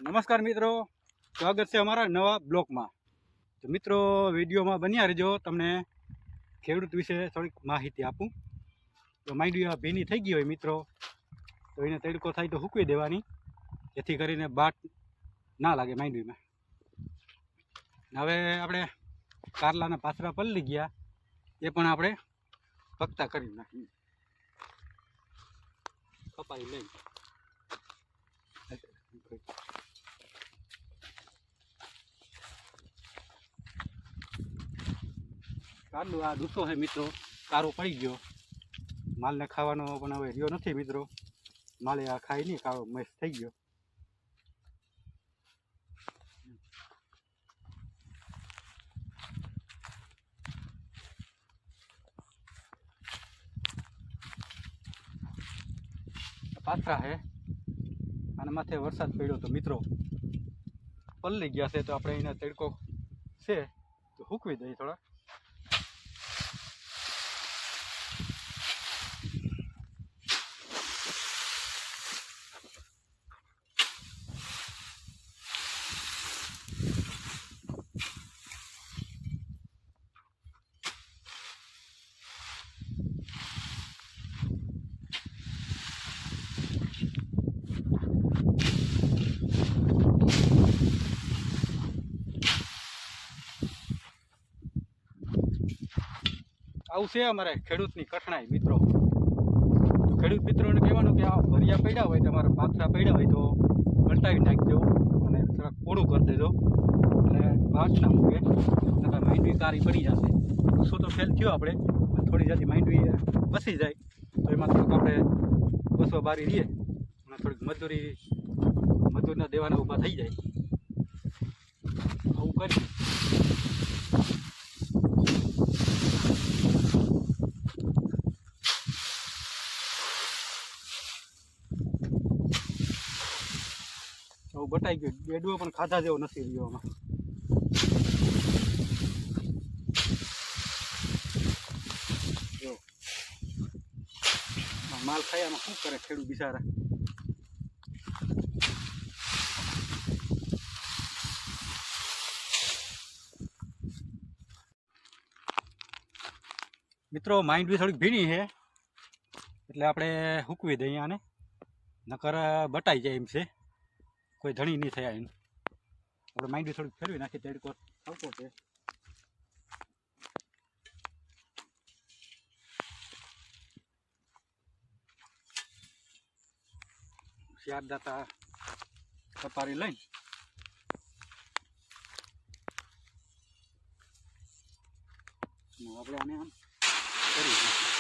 નમસ્કાર મિત્રો, સ્વાગત છે અમારા નવા બ્લોગમાં. તો મિત્રો વિડીયોમાં બન્યા રહેજો, તમને ખેડૂત વિશે થોડીક માહિતી આપું. તો માંડવી ભીની થઈ ગઈ હોય મિત્રો, તો એને તડકો થાય તો સૂકવી દેવાની, જેથી કરીને બાટ ના લાગે માંડવીમાં. હવે આપણે કારલાના પાથરા પલળી ગયા, એ પણ આપણે પકતા કરી નાખીએ. કપાઈ લઈ કારલું આ દૂસો છે મિત્રો, કારો પડી ગયો. માલને ખાવાનો પણ હવે રહ્યો નથી મિત્રો, માલે આ ખાઈ નહીં, કારો મેસ થઈ ગયો. પાથરા છે, આના માથે વરસાદ પડ્યો તો મિત્રો પલળી ગયા છે, તો આપણે એને તડકો છે તો સૂકવી દઈએ થોડા. આવું છે અમારે ખેડૂતની કઠણાઈ મિત્રો. તો ખેડૂત મિત્રોને કહેવાનું કે આ ભરિયા પડ્યા હોય, તમારા પાથરા પડ્યા હોય તો પલટાવી નાખજો અને થોડાક કોળું કરી દેજો, એટલે ભાત ના મૂકે, નકર માંડવી કારી પડી જશે. શું તો ફેલ થયો આપણે, થોડી જાતી માંડવી બસી જાય તો એમાં થોડુંક આપણે બસવા બારી રહીએ અને થોડીક મજૂરના દેવાના ઊભા થઈ જાય. આવું કરી આવું બટાઈ ગયું. બેડવો પણ ખાધા જેવો નથી રહ્યો આમાં. જો માલ ખાયામાં શું કરે ખેડૂત બિચારા. મિત્રો માંડવી થોડીક ભીની છે, એટલે આપણે સૂકવી દઈએ આને, નકર બટાઈ જાય એમ છે, કોઈ ધણી નહીં થયા એનું. આપણે માંડવી થોડીક ફેરવી નાખી, તડકો આવતો છે. શિયાળ દાતા કપારી લઈને આપણે આને આમ કરી નાખીએ.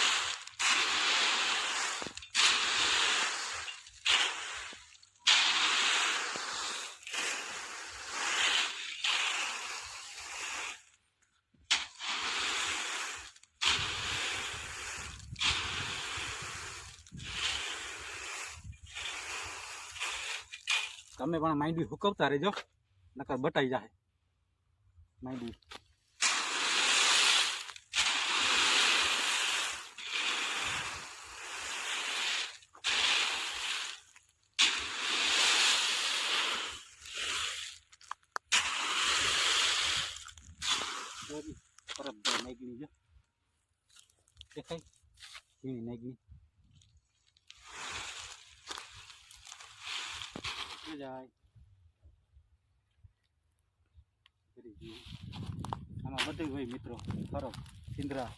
તમે પણ માંડવી હુકવતા રહેજો, નકર બટાઈ જાય માંડવી. પરબ નાગણી છે, દેખાય ઝીણી નાગણી જાય. આમાં બધું હોય મિત્રો, ફરક સિંદરા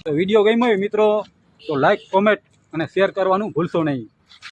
તો વિડીયો ગમ્યો હોય મિત્રો તો લાઈક કોમેન્ટ અને શેર કરવાનું ભૂલશો નહીં.